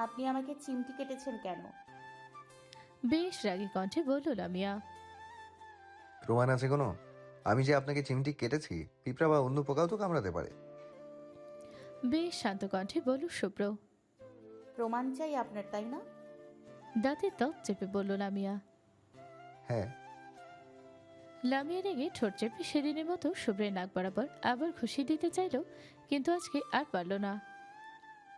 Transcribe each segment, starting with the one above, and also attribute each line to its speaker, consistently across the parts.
Speaker 1: আপনি আমাকে চিমটি কেটেছেন কেন?
Speaker 2: বেশ রাগী কণ্ঠে বলল লামিয়া।
Speaker 3: প্রমাণ আছে কোনো? আমি যে আপনাকে চিমটি কেটেছি, পিঁপড়া বা অন্য পোকাও তো কামড়াতে পারে।
Speaker 2: বেশ শান্ত কণ্ঠে বলল শুভ্র।
Speaker 1: প্রমাণ চাই আপনার, তাই না?
Speaker 2: দাঁতের দাঁত চেপে বলল লামিয়া।
Speaker 3: হ্যাঁ।
Speaker 2: লামিয়া রেগে ঠোঁট চেপে সেদিনের মতো শুভ্রের নাক বরাবর আবার ঘুষি দিতে চাইল, কিন্তু আজকে আর পারল না।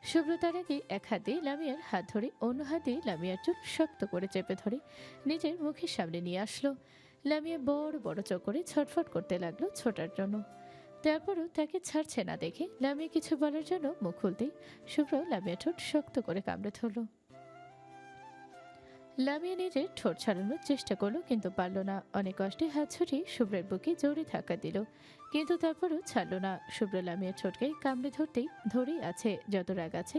Speaker 2: শুভ্র তার আগে এক হাত দিয়ে লামিয়ার হাত ধরে অন্য হাত দিয়ে লামিয়ার চুল শক্ত করে চেপে ধরে নিজের মুখের সামনে নিয়ে আসলো। লামিয়া বড় বড় চোখ করে ছটফট করতে লাগলো ছোটার জন্য। তারপরও তাকে ছাড়ছে না দেখে লামিয়া কিছু বলার জন্য মুখ খুলতেই শুভ্র লামিয়া ঠোঁট শক্ত করে কামড়ে ধরল। লামিয়া নিজের ঠোঁট ছাড়ানোর চেষ্টা করলো, কিন্তু পারল না। অনেক কষ্টে হাত ছুটিয়ে শুভ্রের বুকে জোরে ধাক্কা দিল, কিন্তু তারপরও ছাড়ল না। শুভ্র লামিয়ার ঠোঁটকে কামড়ে ধরেই আছে। যত রাগ আছে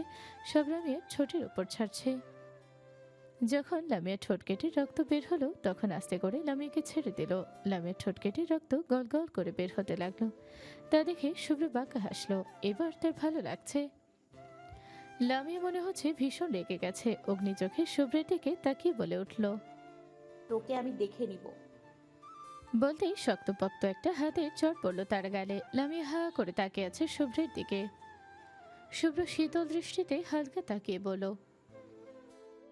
Speaker 2: সব লামিয়ার ঠোঁটের উপর ছাড়ছে। যখন লামিয়ার ঠোঁট কেটে রক্ত বের হলো, তখন আস্তে করে লামিয়াকে ছেড়ে দিল। লামিয়ার ঠোঁট কেটে রক্ত গল গল করে বের হতে লাগলো। তা দেখে শুভ্র বাঁকা হাসলো। এবার তার ভালো লাগছে। লামিয়া মনে হচ্ছে ভীষণ রেগে গেছে। অগ্নি চোখে শুভ্রের দিকে তাকিয়ে বলে উঠল।
Speaker 1: তোকে আমি দেখে নিব।
Speaker 2: বলতেই শক্তপোক্ত একটা হাতের চড় পড়ল তার গালে। লামিয়া হা করে তাকিয়ে আছে শুভ্রের দিকে। শুভ্র শীতল দৃষ্টিতে হালকা তাকিয়ে বলল।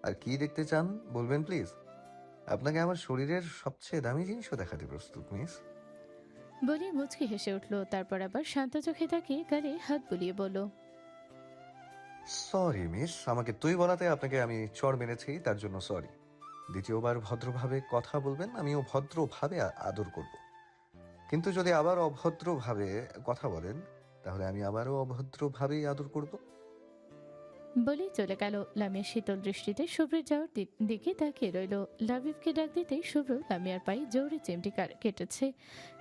Speaker 3: আর কি দেখতে চান বলবেন প্লিজ। আপনাকে আমার শরীরের সবচেয়ে দামি জিনিসও দেখাতে প্রস্তুত, মিস।
Speaker 2: বলি মুচকি হেসে উঠল। তারপর আবার শান্ত চোখে তাকিয়ে গালে হাত বুলিয়ে বলল।
Speaker 3: সরি মিস, আমাকে তুই বলাতে আপনাকে আমি চড় মেরেছি, তার জন্য সরি। দ্বিতীয়বার ভদ্রভাবে কথা বলবেন, আমিও ভদ্রভাবে আদর করব। কিন্তু যদি আবার অভদ্রভাবে কথা বলেন, তাহলে আমি আবারও অভদ্রভাবেই আদর করব।
Speaker 2: বলেই চলে গেল। লামিয়া শীতল দৃষ্টিতে শুভ্রের যাওয়ার দিকে তাকিয়ে রইল। লাবিবকে ডাক দিতেই শুভ্র লামিয়ার পায়ে জোরে চিমটি কেটেছে।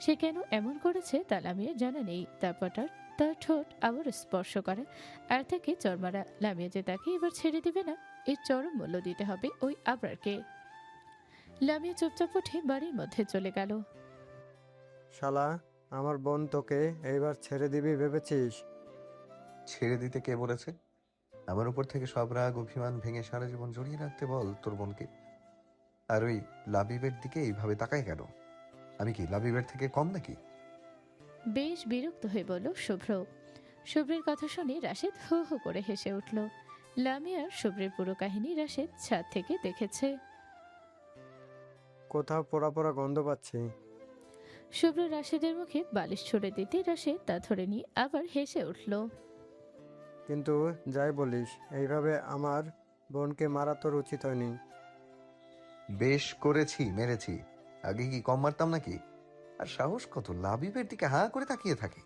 Speaker 2: সে কেন এমন করেছে তা লামিয়ার জানা নেই। তারপর তার ঠোঁট আবার স্পর্শ করে আর তাকে চড় মারা। লামিয়া যে তাকে এবার ছেড়ে দিবে না, এর চরম মূল্য দিতে হবে ওই আবরারকে। লামিয়া চুপচাপ উঠে বাড়ির মধ্যে চলে গেল।
Speaker 4: শালা, আমার বোন তোকে এইবার ছেড়ে দিবি ভেবেছিস?
Speaker 3: ছেড়ে দিতে কে বলেছে? আমার উপর থেকে সব রাগ অভিমান ভেঙে সারা জীবন জড়িয়ে রাখতে বল তোর বোনকে। আর ওই লাবিবের দিকে এইভাবে তাকায় কেন? আমি কি লাবিবের থেকে কম নাকি?
Speaker 2: বেশ বিরক্ত হয়ে বলল শুভ্র। শুভ্রের কথা শুনে রাশেদ হো হো করে হেসে উঠল। লামিয়ার শুভ্রের পুরো কাহিনী রাশেদ ছাদ থেকে দেখেছে।
Speaker 4: কোথাও পোড়া পোড়া গন্ধ পাচ্ছি।
Speaker 2: শুভ্র রাশেদের মুখে বালিশ ছুড়ে দিতে রাশেদ তা ধরে নিয়ে আবার হেসে উঠল।
Speaker 4: কিন্তু যাই বলিস, এইভাবে আমার বোনকে মারা তোর উচিত হয়নি।
Speaker 3: বেশ করেছি, মেরেছি। আগে কি কম মারতাম নাকি? আর সাহস কত লাবিবের দিকে হাঁ করে তাকিয়ে থাকে।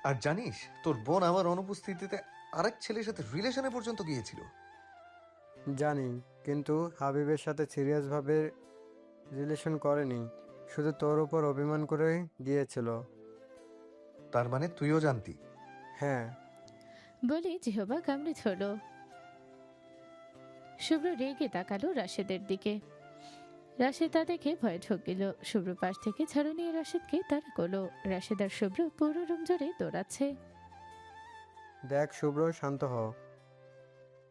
Speaker 3: আর জানিস, তোর বোন আমার অনুপস্থিতিতে আরেক ছেলের সাথে রিলেশনে পর্যন্ত গিয়েছিল।
Speaker 4: জানি, কিন্তু হাবিবের সাথে সিরিয়াসভাবে রিলেশন করেনি, শুধু তোর উপর অভিমান করে গিয়েছিল।
Speaker 3: তার মানে তুইও জানতি?
Speaker 4: হ্যাঁ।
Speaker 2: বলে জিহবা কামড়ে ধরল। শুভ্র রেগে তাকালো রাশেদের দিকে। রাশেদ তা দেখে ভয়ে ঢোক গেল। শুভ্র পাশ থেকে ঝাড়ু নিয়ে রাশেদকে তাড়া করলো। রাশেদ আর শুভ্র পুরো রুম জুড়ে দৌড়াচ্ছে।
Speaker 4: দেখ শুভ্র, শান্ত হ।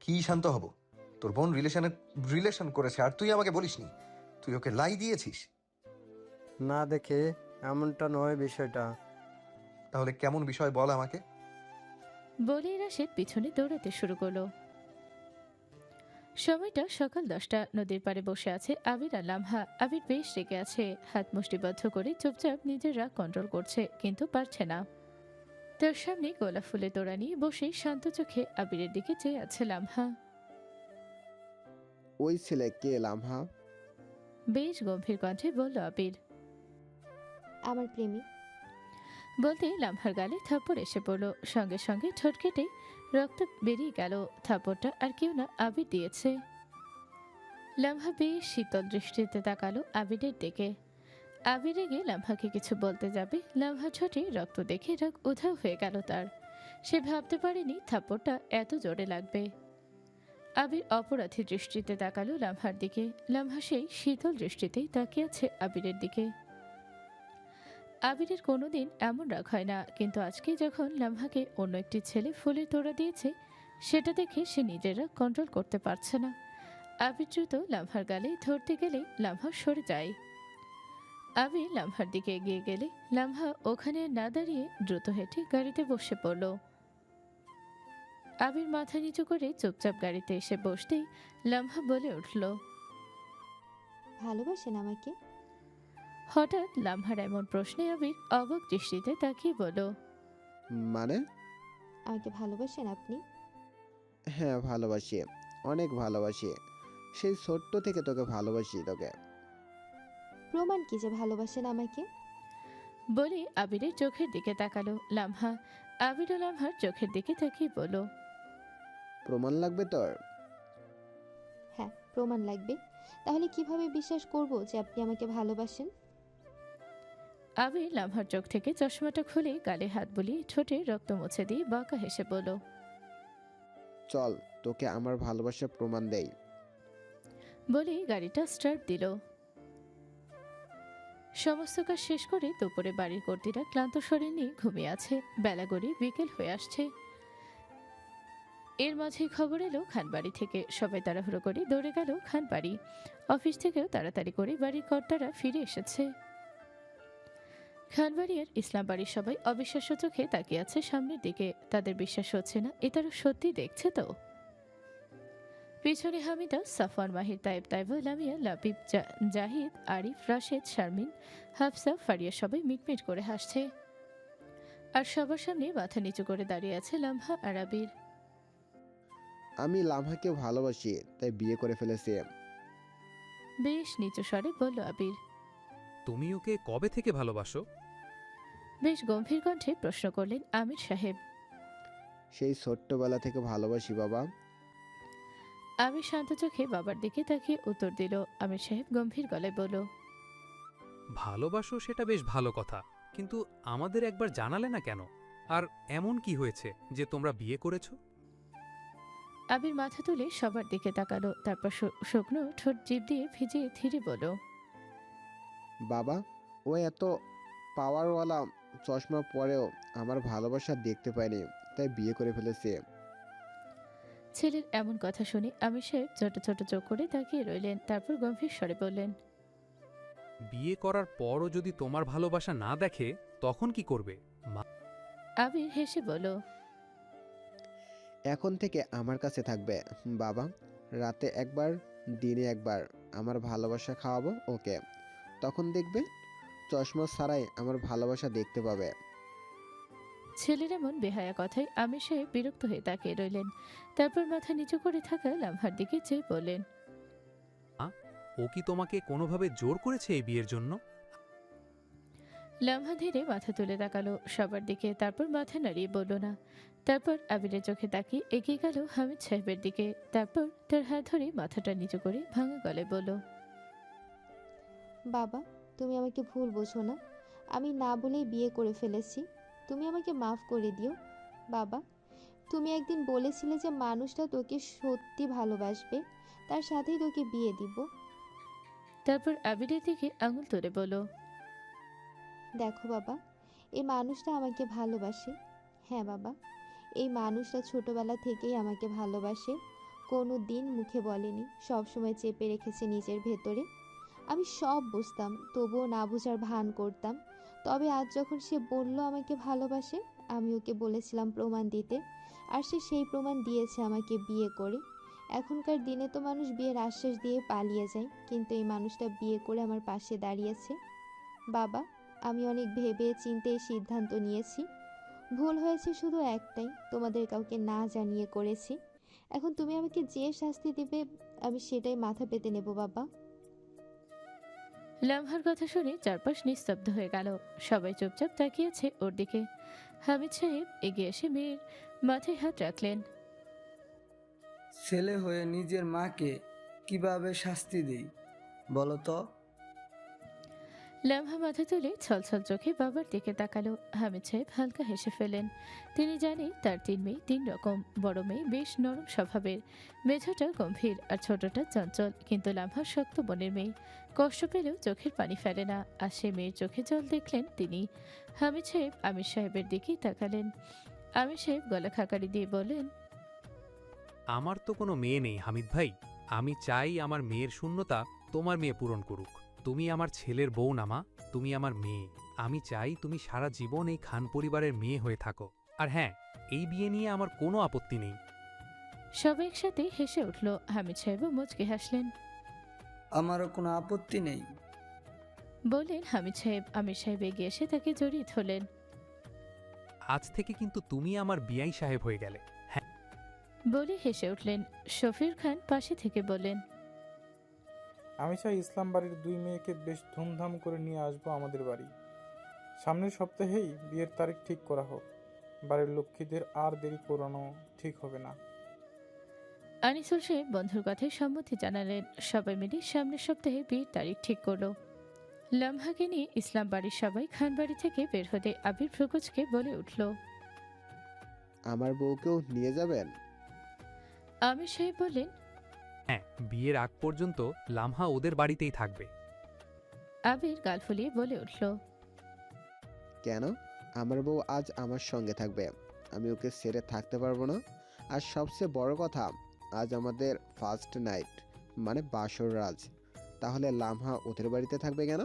Speaker 3: কি শান্ত হব? তোর বোন রিলেশন করেছে আর তুই আমাকে বলিসনি? তুই ওকে লাই দিয়েছিস?
Speaker 4: না দেখে এমনটা নয় বিষয়টা।
Speaker 3: তাহলে কেমন বিষয় বল আমাকে।
Speaker 2: বলেই রাশেদ পিছনে দৌড়াতে শুরু করলো। সময়টা সকাল 10টা। নদীর পাড়ে বসে আছে আবির আর লামহা। আবির বেশ রেগে আছে, হাত মুষ্টিবদ্ধ করে চুপচাপ নিজের রাগ কন্ট্রোল করছে, কিন্তু পারছে না। তার সামনে গোলাপ ফুলের তোড়া নিয়ে বসে শান্ত চোখে আবিরের দিকে চেয়ে আছে লামহা।
Speaker 5: ওই ছেলে কে লামহা?
Speaker 2: বেশ গম্ভীর কণ্ঠে বলল আবির।
Speaker 6: আমার প্রেমিক।
Speaker 2: বলতে লামহার গালে থাপ্পড় এসে পড়ল। সঙ্গে সঙ্গে ঠোঁট কেটে রক্ত বেরিয়ে গেল। থাপ্পড়টা আর কেউ না, আবির দিয়েছে। লামহা বেশ শীতল দৃষ্টিতে তাকালো আবিরের দিকে। আবির রেগে লামহাকে কিছু বলতে যাবে, লামহা ঠোঁটে রক্ত দেখে রাগ উধাও হয়ে গেল তার। সে ভাবতে পারেনি থাপ্পড়টা এত জোরে লাগবে। আবির অপরাধী দৃষ্টিতে তাকালো লামহার দিকে। লামহা সেই শীতল দৃষ্টিতেই তাকিয়ে আছে আবিরের দিকে। আবিরের কোনোদিন এমন রাগ হয় না, কিন্তু আজকে যখন লামহাকে অন্য একটি ছেলে ফুলের তোড়া দিয়েছে, সেটা দেখে সে নিজেরা কন্ট্রোল করতে পারছে না। আবির দ্রুত লামহার গালে ধরতে গেলে লামহা সরে যায়। আবির লামহার দিকে এগিয়ে গেলে লামহা ওখানে না দাঁড়িয়ে দ্রুত হেঁটে গাড়িতে বসে পড়ল। আবির মাথা নিচু করে চুপচাপ গাড়িতে এসে বসতেই লামহা বলে উঠল।
Speaker 6: ভালোবাসেন আমাকে?
Speaker 2: হঠাৎ লামহার এমন প্রশ্নে আবির অবাক দৃষ্টিতে তাকিয়ে বলল,
Speaker 5: মানে?
Speaker 6: আমাকে ভালোবাসেন আপনি?
Speaker 5: হ্যাঁ, ভালোবাসি, অনেক ভালোবাসি। সেই ছোট্ট থেকে তোকে ভালোবাসি তোকে।
Speaker 6: প্রমাণ কি যে ভালোবাসেন আমাকে?
Speaker 2: বলে আবিরের চোখের দিকে তাকালো লামহা। আবির ও লামহার চোখের দিকে তাকিয়ে বলল,
Speaker 5: প্রমাণ লাগবে তোর?
Speaker 6: হ্যাঁ, প্রমাণ লাগবে। তাহলে কিভাবে বিশ্বাস করব যে আপনি আমাকে ভালোবাসেন?
Speaker 2: আবির লামহার চোখ থেকে চশমাটা খুলে গালে হাত বুলিয়ে ঠোঁটে রক্ত মুছে দিয়ে বাঁকা হেসে বলল,
Speaker 5: চল তোকে আমার ভালোবাসার প্রমাণ দেই।
Speaker 2: বলে গাড়িটা স্টার্ট দিল। সমস্ত কাজ শেষ করে দুপুরে বাড়ির কর্তীরা ক্লান্ত শরীর নিয়ে ঘুমিয়ে আছে। বেলা গড়িয়ে বিকেল হয়ে আসছে। এর মাঝে খবর এলো খানবাড়ি থেকে। সবাই তাড়াহুড়ো করে দৌড়ে গেল খানবাড়ি। অফিস থেকেও তাড়াতাড়ি করে বাড়ির কর্তারা ফিরে এসেছে। খানবাড়ি আর ইসলাম বাড়ির সবাই অবিশ্বাস্য চোখে তাকিয়ে আছে সামনের দিকে। তাদের বিশ্বাস হচ্ছে না এ তারা সত্যি দেখছে তো। পিছনে হামিদা, সাফওয়ান, মাহির, তাইব, তাইবা, লামিয়া, লাবিব, জাহিদ, আরিফ, রাশেদ, শারমিন, হাফসা, ফারিয়া সবাই মিটমিট করে হাসছে। আর সবার সামনে মাথা নিচু করে দাঁড়িয়ে আছে লামহা আর আবির।
Speaker 5: আমি লামহাকে ভালোবাসি, তাই বিয়ে করে ফেলেছি।
Speaker 2: বেশ নিচু স্বরে বলল আবির।
Speaker 7: তুমি ওকে কবে থেকে ভালোবাসো?
Speaker 2: বেশ গম্ভীর কণ্ঠে প্রশ্ন করলেন আমির সাহেব।
Speaker 5: সেই ছোট্টবেলা থেকে ভালোবাসি বাবা।
Speaker 2: আমির শান্ত চোখে বাবার দিকে তাকিয়ে উত্তর দিল। আমির সাহেব গম্ভীর গলায় বলল,
Speaker 7: ভালোবাসো সেটা বেশ ভালো কথা, কিন্তু আমাদের একবার জানালে না কেন? আর এমন কি হয়েছে যে তোমরা বিয়ে করেছো?
Speaker 2: আবির মাথা তুলে সবার দিকে তাকালো। তারপর শুকনো ঠোঁট জিভ দিয়ে ভিজিয়ে ধীরে বলল,
Speaker 5: বাবা, ও এত পাওয়ারওয়ালা চশমা পরেও আমার ভালোবাসা দেখতে পায়নি, তাই বিয়ে করে ফেলেছে।
Speaker 2: ছেলের এমন কথা শুনে আমির সাহেব ছোট ছোট চোখ করে তাকিয়ে রইলেন। তারপর গম্ভীর স্বরে বললেন,
Speaker 7: বিয়ে করার পরও যদি তোমার ভালোবাসা না দেখে তখন কি করবে?
Speaker 2: আবির হেসে বলল,
Speaker 5: এখন থেকে আমার কাছে থাকবে বাবা। রাতে একবার, দিনে একবার আমার ভালোবাসা খাওয়াবো ওকে। তখন দেখবে চশমা ছাড়াই আমার ভালোবাসা দেখতে পাবে।
Speaker 2: ছেলের এমন বেহায়া কথায় আমির সাহেব বিরক্ত হয়ে তাকিয়ে রইলেন। তারপর মাথা নিচু করে থাকা লামহার দিকে চেয়ে বললেন,
Speaker 7: ও কি তোমাকে কোনোভাবে জোর করেছে এই বিয়ের জন্য?
Speaker 2: লামহা ধীরে মাথা তুলে তাকালো সবার দিকে। তারপর মাথা নাড়িয়ে বলল না। তারপর আবিরের চোখে তাকিয়ে এগিয়ে গেল হামিদ সাহেবের দিকে। তারপর তার হাত ধরে মাথাটা নিচু করে ভাঙা গলায় বলল,
Speaker 6: বাবা, তুমি আমাকে ভুল বোঝো না। আমি না বলেই বিয়ে করে ফেলেছি। তুমি আমাকে মাফ করে দিও বাবা। তুমি একদিন বলেছিলে যে মানুষটা তোকে সত্যি ভালোবাসবে, তার সাথেই তোকে বিয়ে দিব।
Speaker 2: তারপর আবিরের দিকে আঙুল তুলে বলল,
Speaker 6: দেখো বাবা, এই মানুষটা আমাকে ভালোবাসে। হ্যাঁ বাবা, এই মানুষটা ছোটবেলা থেকেই আমাকে ভালোবাসে। কোনো দিন মুখে বলেনি, সব সময় চেপে রেখেছে নিজের ভেতরে। আমি সব বুঝতাম, তবুও না বুঝার ভান করতাম। তবে আজ যখন সে বলল আমাকে ভালোবাসে, আমি ওকে বলেছিলাম প্রমাণ দিতে, আর সে সেই প্রমাণ দিয়েছে আমাকে বিয়ে করে। এখনকার দিনে তো মানুষ বিয়ের আশ্বাস দিয়ে পালিয়ে যায়, কিন্তু এই মানুষটা বিয়ে করে আমার পাশে দাঁড়িয়েছে। বাবা, আমি অনেক ভেবে চিন্তে এই সিদ্ধান্ত নিয়েছি। ভুল হয়েছে শুধু একটাই, তোমাদের কাউকে না জানিয়ে করেছি। এখন তুমি আমাকে যে শাস্তি দিবে আমি সেটাই মাথা পেতে নেব বাবা।
Speaker 2: লামহার কথা শুনে চারপাশ নিস্তব্ধ হয়ে গেল। সবাই চুপচাপ তাকিয়েছে ওর দিকে। হামিদ সাহেব এগিয়ে এসে মেয়ের মাথায় হাত রাখলেন।
Speaker 8: ছেলে হয়ে নিজের মাকে কিভাবে শাস্তি দেই বলো তো?
Speaker 2: লামহা মাথা তুলে ছলছল চোখে বাবার দিকে তাকালো। হামিদ সাহেব হালকা হেসে ফেলেন। তিনি জানে তার তিন মেয়ে তিন রকম। বড় মেয়ে বেশ নরম স্বভাবের, মেঝোটা গম্ভীর আর ছোটটা চঞ্চল। কিন্তু লামহা শক্ত বনের মেয়ে, কষ্ট পেলেও চোখের পানি ফেলে না। আর সে মেয়ের চোখে জল দেখলেন তিনি। হামিদ সাহেব আমির সাহেবের দিকেই তাকালেন। আমির সাহেব গলা খাকারি দিয়ে বললেন,
Speaker 7: আমার তো কোনো মেয়ে নেই হামিদ ভাই। আমি চাই আমার মেয়ের শূন্যতা তোমার মেয়ে পূরণ করুক। তুমি আমার ছেলের বউ না মা, তুমি আমার মেয়ে। আমি চাই তুমি সারা জীবন এই খান পরিবারের মেয়ে হয়ে থাকো। আর হ্যাঁ, এই বিয়ে নিয়ে আমার কোনো আপত্তি নেই।
Speaker 2: সবাই একসাথে হেসে উঠল। হামিদ সাহেবও মুচকে হাসলেন।
Speaker 8: আমারও কোনো আপত্তি নেই।
Speaker 2: বললেন হামিদ সাহেব। আমির সাহেব এগিয়ে এসে তাকে জড়িয়ে ধরলেন।
Speaker 7: আজ থেকে কিন্তু তুমি আমার বিয়াই সাহেব হয়ে গেলে।
Speaker 2: বলে হেসে উঠলেন। শফির খান পাশে থেকে বললেন,
Speaker 9: আমি চাই ইসলাম বাড়ির 2 মেয়েকে বেশ ধুমধাম করে নিয়ে আসবো আমাদের বাড়ি। সামনের সপ্তাহেই বিয়ের তারিখ ঠিক করা হোক। বাড়ির লক্ষ্মীদের আর দেরি করানো ঠিক হবে না।
Speaker 2: আনিসুল সাহেব বন্ধুর কথায় সম্মতি জানালেন। সবাই মিলে সামনের সপ্তাহে বিয়ের তারিখ ঠিক করলো। লামহাকে নিয়ে ইসলাম বাড়ির সবাই খান বাড়ি থেকে বের হতে আবির প্রকোচকে বলে উঠল,
Speaker 5: আমার বউকেও নিয়ে যাবেন?
Speaker 2: আমির সাহেব বললেন,
Speaker 7: হ্যাঁ, বিয়ের আগ পর্যন্ত লামহা ওদের বাড়িতেই থাকবে।
Speaker 2: আবির গাল ফুলিয়ে বলে উঠল,
Speaker 5: কেন? আমার বউ আজ আমার সঙ্গে থাকবে, আমি ওকে ছেড়ে থাকতে পারবো না। আর সবচেয়ে বড় কথা, আজ আমাদের ফার্স্ট নাইট, মানে বাসর রাজ। তাহলে লামহা ওদের বাড়িতে থাকবে কেন?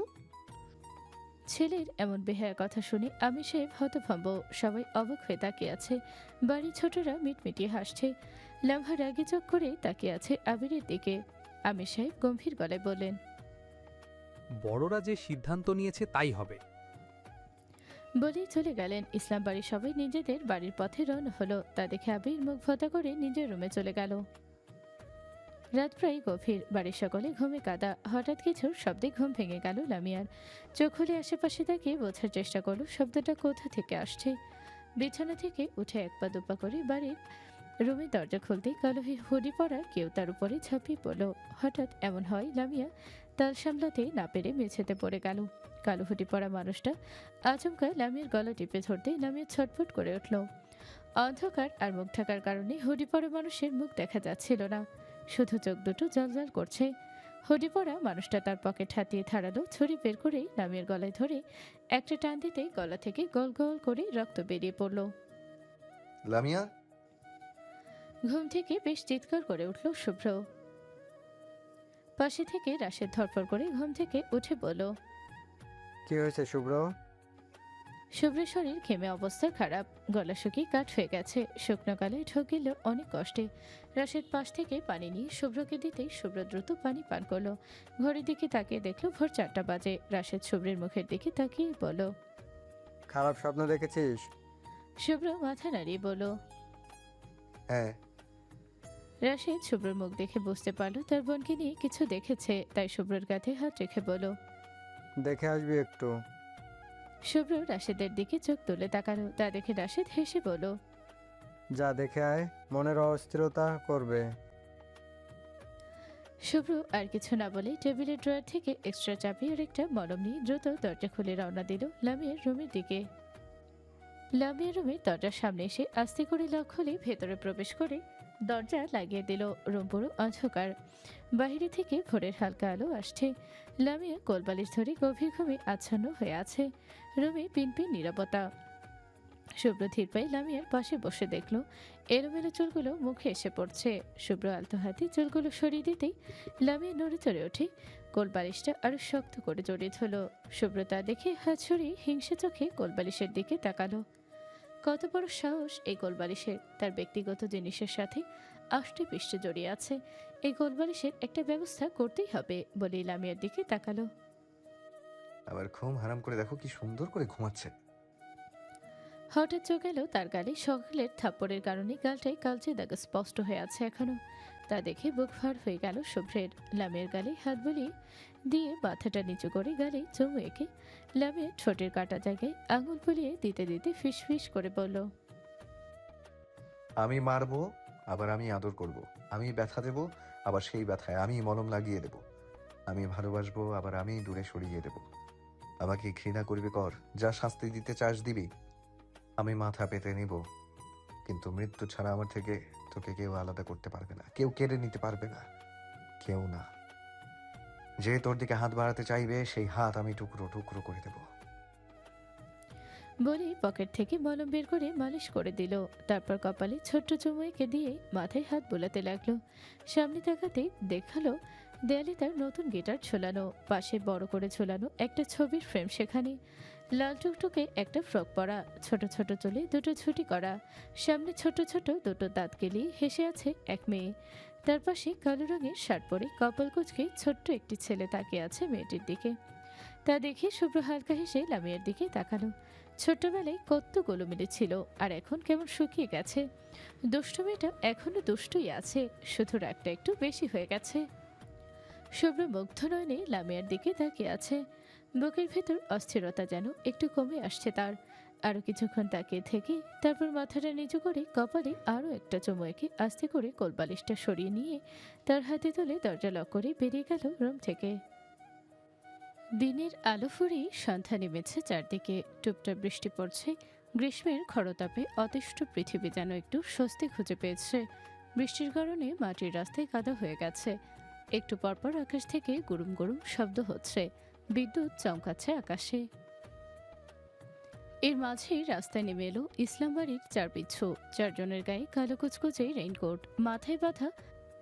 Speaker 2: ছেলের এমন বেহায়া কথা শুনে আমির সাহেব হতভম্ব। সবাই অবাক হয়ে তাকিয়ে আছে। বাড়ির ছোটরা মিটমিটিয়ে হাসছে। লামহা রাগে চোখ করে তাকিয়ে আছে আবিরের দিকে। আমির সাহেব গম্ভীর গলায় বললেন,
Speaker 7: বড়রা যে সিদ্ধান্ত নিয়েছে তাই হবে।
Speaker 2: বলেই চলে গেলেন। ইসলাম বাড়ির সবাই নিজেদের বাড়ির পথে রওনা হলো। তা দেখে আবির মুখ ভোতা করে নিজের রুমে চলে গেল। রাত প্রায় গভীর। বাড়ির সকলে ঘুমে কাদা। হঠাৎ কিছুর শব্দে ঘুম ভেঙে গেল লামিয়ার। চোখ খুলে আশেপাশে তাকিয়ে বোঝার চেষ্টা করলো শব্দটা কোথা থেকে আসছে। বিছানা থেকে উঠে এক পা দুপা করে বাড়ির রুমের দরজা খুলতেই কালো হুডি পরা কেউ তার উপরে ঝাঁপিয়ে পড়ল। হঠাৎ এমন হয় লামিয়া তাল সামলাতে না পেরে মেঝেতে পড়ে গেল। কালো হুডি পরা মানুষটা আচমকা লামিয়ার গলা টিপে ধরতে লামিয়া ছটফট করে উঠল। অন্ধকার আর মুখ ঢাকার কারণে হুডি পরা মানুষের মুখ দেখা যাচ্ছিল না, শুধু চোখ দুটো জলজল করছে। হুডি পরা মানুষটা তার পকেট হাতিয়ে ধারালো ছুরি বের করে লামিয়ার গলায় ধরে একটা টান দিতে গলা থেকে গল গল করে রক্ত বেরিয়ে পড়ল।
Speaker 3: লামিয়া,
Speaker 2: ঘুম থেকে বেশ চিৎকার করে উঠল শুভ্র। পাশে থেকে রাশেদ ধরফর করে ঘুম থেকে উঠে বলল,
Speaker 4: কি হয়েছে শুভ্র?
Speaker 2: শুভ্রের শরীর ঘেমে অবস্থা খারাপ, গলা শুকিয়ে কাঠ হয়ে গেছে। শুকনো গালে ঢোক গেল অনেক কষ্টে। রাশেদ পাশ থেকে পানি নিয়ে শুভ্রকে দিতেই শুভ্র দ্রুত পানি পান করলো। ঘড়ির দিকে তাকিয়ে দেখলো ভোর 4টা বাজে। রাশেদ শুভ্রের মুখের দিকে তাকিয়ে বলল,
Speaker 4: খারাপ স্বপ্ন দেখেছিস?
Speaker 2: শুভ্র মাথা নাড়িয়ে বলল,
Speaker 3: হ্যাঁ।
Speaker 2: রাশেদ শুভ্রের মুখ দেখে বুঝতে পারলো তার বোনকে নিয়ে কিছু দেখেছে। তাই শুভ্রের কাঁধে হাত রেখে বলল,
Speaker 4: দেখে আসবি একটু।
Speaker 2: শুভ্র রাশেদের দিকে চোখ তুলে তাকালো। তা দেখে রাশেদ হেসে বলল,
Speaker 4: যা দেখে আয়, মনের অস্থিরতা করবে।
Speaker 2: শুভ্র আর কিছু না বলে টেবিলের ড্রয়ার থেকে এক্সট্রা চাবি আর একটা মলম নিয়ে দ্রুত দরজা খুলে রওনা দিল লামিয়ার রুমের দিকে। লামিয়ার রুমের দরজার সামনে এসে আস্তে করে লক খুলে ভেতরে প্রবেশ করে দরজা লাগিয়ে দিল। রুম পুরো অন্ধকার। বাইরে থেকে ভোরের হালকা আলো আসছে। লামিয়া কোলবালিশ ধরে গভীর ঘুমে আচ্ছন্ন হয়ে আছে। রুমে পিনপিন নীরবতা। শুভ্র ধীর পায়ে লামিয়ার পাশে বসে দেখলো এলোমেলো চুলগুলো মুখে এসে পড়ছে। শুভ্র আলতো হাতে চুলগুলো সরিয়ে দিতেই লামিয়া নড়ে চড়ে ওঠে। কোলবালিশটা আরো শক্ত করে জড়িয়ে ধরল। শুভ্র তা দেখে হাত সরিয়ে হিংসে চোখে কোলবালিশের দিকে তাকালো। কত বড় সাহস এই কোলবালিশের! তার ব্যক্তিগত জিনিসের সাথে আষ্টে পৃষ্ঠে জড়িয়ে আছে। এই কোলবালিশের একটা ব্যবস্থা করতেই হবে বলে লামিয়ার দিকে তাকালো।
Speaker 3: আবার ঘুম হারাম করে দেখো কি সুন্দর করে ঘুমাচ্ছে।
Speaker 2: হঠাৎ চোখ এলো তার গালে সকালের থাপ্পড়ের কারণে গালটায় কালচে দাগ স্পষ্ট হয়ে আছে এখনো। তা দেখে বুক ভার হয়ে গেল শুভ্রের। লামের গালে হাত বুলিয়ে দিয়ে মাথাটা নিচু করে গালে চুমু এঁকে লামের ঠোঁটের কাটা জায়গায় আঙুল বুলিয়ে দিতে দিতে ফিস ফিস করে বলল,
Speaker 3: আমি মারবো, আবার আমি আদর করব। আমি ব্যথা দেব, আবার সেই ব্যথায় আমি মলম লাগিয়ে দেব। আমি ভালোবাসবো, আবার আমি দূরে সরিয়ে দেব। আমাকে ঘৃণা করবি কর, যা শাস্তি দিতে চাস দিবি। আমি মাথা পেতে নিব, কিন্তু মৃত্যু ছাড়া আমার থেকে তোকে কেউ আলাদা করতে পারবে না, কেউ কেড়ে নিতে পারবে না, কেউ না। যে তোর দিকে হাত বাড়াতে চাইবে সেই হাত আমি টুকরো টুকরো করে দেব।
Speaker 2: বলেই পকেট থেকে মলম বের করে মালিশ করে দিল। তারপর কপালে ছোট্ট চুমু এঁকে দিয়ে মাথায় হাত বোলাতে লাগলো। সামনে তাকাতেই দেখালো দেয়ালে তার নতুন গিটার ঝোলানো, পাশে বড় করে ঝোলানো একটা ছবির ফ্রেম, সেখানে লাল টুকটুকে একটা ফ্রক পরা, ছোট ছোট চুলে দুটো ছুটি করা, সামনে ছোট ছোট দুটো দাঁত গেলিয়ে হেসে আছে এক মেয়ে। তার পাশে কালো রঙের শার্ট পরে কপাল কুঁচকে ছোট্ট একটি ছেলে তাকিয়ে আছে মেয়েটির দিকে। তা দেখে শুভ্র হালকা হেসে লামিয়ার দিকে তাকালো। ছোট্টবেলায় কত গোলমেলে ছিল, আর এখন কেমন শুকিয়ে গেছে। দুষ্টু মেয়েটা এখনো দুষ্টুই আছে, শুধু রাগটা একটু বেশি হয়ে গেছে। শুভ্র মুগ্ধ নয়নে লামিয়ার দিকে তাকিয়ে আছে। বুকের ভেতর অস্থিরতা যেন একটু কমে আসছে তার। আরো কিছুক্ষণ তাকিয়ে থেকে তারপর মাথাটা নিচু করে কপালে আরো একটা চুমু এঁকে আস্তে করে কোলবালিশটা সরিয়ে নিয়ে তার হাতে তুলে দরজা লক করে বেরিয়ে গেল রুম থেকে। দিনের আলো ফুরিয়ে সন্ধ্যা নেমেছে চারদিকে, টুপটাপ বৃষ্টি পড়ছে। গ্রীষ্মের খরতাপে অতিষ্ঠ পৃথিবী যেন একটু স্বস্তি খুঁজে পেয়েছে। বৃষ্টির কারণে মাটির রাস্তায় কাদা হয়ে গেছে। একটু পরপর আকাশ থেকে গুরুম গুরুম শব্দ হচ্ছে, বিদ্যুৎ চমকাচ্ছে আকাশে। এর মাঝেই রাস্তায় নেমে এলো ইসলামবাড়ির চার পিছু চারজনের গায়ে কালো কুচকুচে রেইনকোট, মাথায় বাঁধা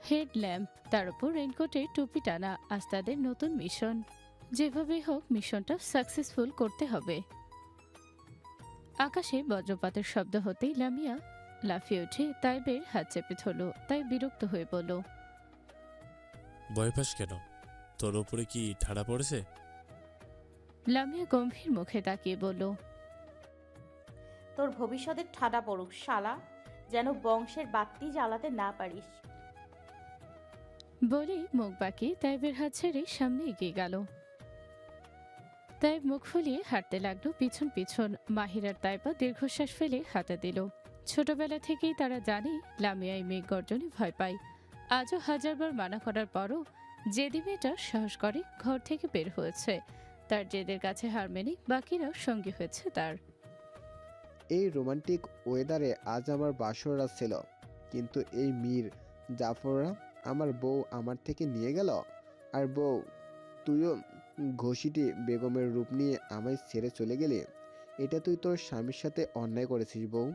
Speaker 2: হেড ল্যাম্প, তার উপর রেইনকোটের টুপি টানা। আজ তাদের নতুন মিশন, যেভাবে হোক মিশনটা সাকসেসফুল করতে হবে। আকাশে বজ্রপাতের শব্দ হতেই লামিয়া লাফিয়ে উঠে তাইবের হাত চেপে ধরল। তাই বিরক্ত হয়ে বলল,
Speaker 10: ভয় পাস কেন? তোর ওপরে কি ঠাড়া পড়েছে?
Speaker 2: লামিয়া গম্ভীর মুখে তাকিয়ে বলল,
Speaker 1: তোর ভবিষ্যতের ঠাডা পড়ুক শালা, যেন বংশের বাত্তি জ্বালাতে না পারিস।
Speaker 2: বলেই মুখ বাঁকিয়ে তাইবের হাত ছেড়ে সামনে এগিয়ে গেল। তাইব মুখ ফুলিয়ে হাঁটতে লাগলো পিছন পিছন। মাহিরার তাইবা দীর্ঘশ্বাস ফেলে হাতে দিল। ছোটবেলা থেকেই তারা জানে লামিয়া এই মেঘ গর্জনে ভয় পায়। আজও হাজারবার মানা করার পরও জেদি মেয়েটা সাহস করে ঘর থেকে বের হয়েছে। তার জেদের কাছে হার মেনে বাকিরাও সঙ্গী হয়েছে তার।
Speaker 5: এই রোমান্টিক ওয়েদারে আজ আমার বাসর রাত ছিল, কিন্তু এই মীর জাফররা আমার বউ আমার থেকে নিয়ে গেল। আর বউ, তুইও ঘষিটি বেগমের রূপ নিয়ে আমায় ছেড়ে চলে গেলি। এটা তুই তোর স্বামীর সাথে অন্যায় করেছিস বউ।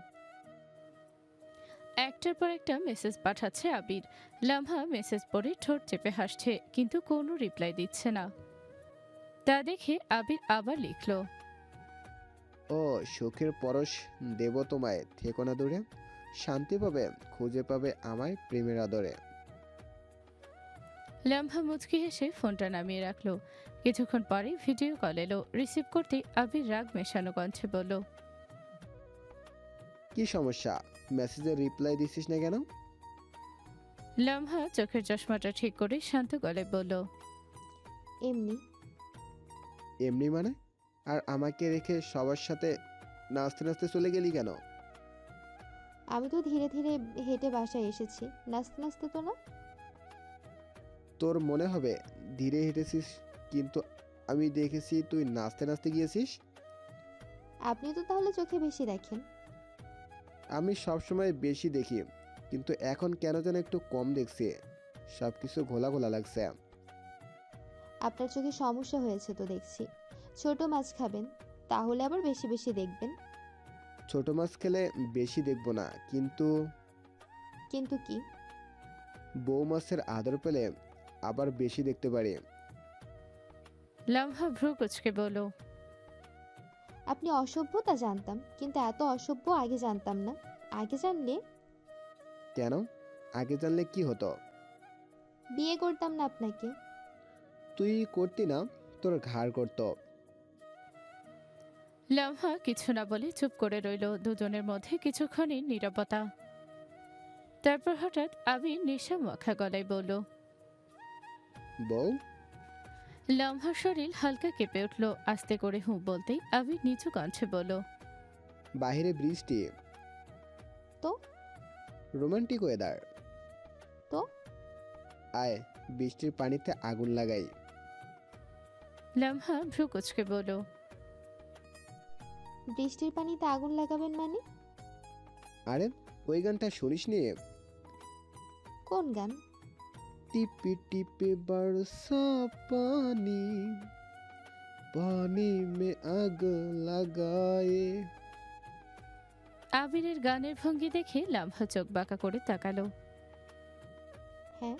Speaker 2: একটার পর একটা মেসেজ পাঠাচ্ছে আবির। লামহা মেসেজ পড়ে ঠোঁট চেপে হাসছে, কিন্তু কোনো রিপ্লাই দিচ্ছে না। তা দেখে আবির আবার লিখল,
Speaker 5: ও সুখের পরশ দেব তোমায়, থেকো না দূরে, শান্তি পাবে খুঁজে পাবে আমায় প্রেমের আদরে।
Speaker 2: লামহা মুচকি হেসে ফোনটা নামিয়ে রাখলো। কিছুক্ষণ পরে ভিডিও কল এলো। রিসিভ করতে আবির রাগ মেশানো কণ্ঠে বলল,
Speaker 5: কি সমস্যা? মেসেজে রিপ্লাই দিছিস না কেন?
Speaker 2: লামহা চোখের চশমাটা ঠিক করে শান্ত গলায় বলল,
Speaker 6: এমনি।
Speaker 5: এমনি মানে? আর আমাকে রেখে সবার সাথে নাচতে নাচতে চলে গেলি কেন?
Speaker 6: আমি তো ধীরে ধীরে হেঁটে বাসায় এসেছি, নাচতে নাচতে তো না।
Speaker 5: তোর মনে হবে ধীরে হেঁটেছিস, কিন্তু আমি দেখেছি তুই নাচতে নাচতে গিয়েছিস।
Speaker 6: আপনি তো তাহলে চোখে বেশি দেখেন।
Speaker 5: আমি সবসময় বেশি দেখি, কিন্তু এখন কেন যেন একটু কম দেখছি। সব কিছু ঘোলা ঘোলা লাগছে।
Speaker 6: আপনার চোখে সমস্যা হয়েছে তো দেখছি। ছোট মাছ খাবেন, তাহলে আবার বেশি বেশি দেখবেন।
Speaker 5: ছোট মাছ খেলে বেশি দেখবো না, কিন্তু
Speaker 6: কিন্তু কি?
Speaker 5: বউ মাছের আদর পেলে আবার বেশি দেখতে পারি।
Speaker 2: লামহা ভ্রু কুচকে বলল,
Speaker 6: আপনি অসভ্য তা জানতাম, কিন্তু এত অসভ্য আগে জানতাম না। আগে জানলে
Speaker 5: কেন? আগে জানলে কি হতো?
Speaker 6: বিয়ে করতাম না আপনাকে।
Speaker 5: তুই করতি না, তোর ঘাড় করতো।
Speaker 2: লামহা কিছু না বলে চুপ করে রইল। দুজনের মধ্যে কিছুক্ষণের নীরবতা। তারপর হঠাৎ আবির নেশা মাখা গলায় বলল,
Speaker 5: বউ।
Speaker 2: লামহার শরীর হালকা কেঁপে উঠল। আস্তে করে হুঁ বলতেই আবির নিচু কণ্ঠে বলল,
Speaker 5: বাহিরে বৃষ্টি।
Speaker 6: তো?
Speaker 5: Romantic weather.
Speaker 6: তো?
Speaker 5: আয় বৃষ্টির পানিতে আগুন লাগাই।
Speaker 2: লামহা ভ্রু কুচকে বলল,
Speaker 6: বৃষ্টির পানিতে আগুন লাগাবেন মানে?
Speaker 5: আরে ওই গানটা শুনিস নি?
Speaker 6: কোন গান?
Speaker 5: টিপে টিপে বরসা পানি, पानी में आग लगाए।
Speaker 2: আবিরের গানের ভঙ্গি দেখে লামহা চোখ বাঁকা করে তাকালো।
Speaker 6: হ্যাঁ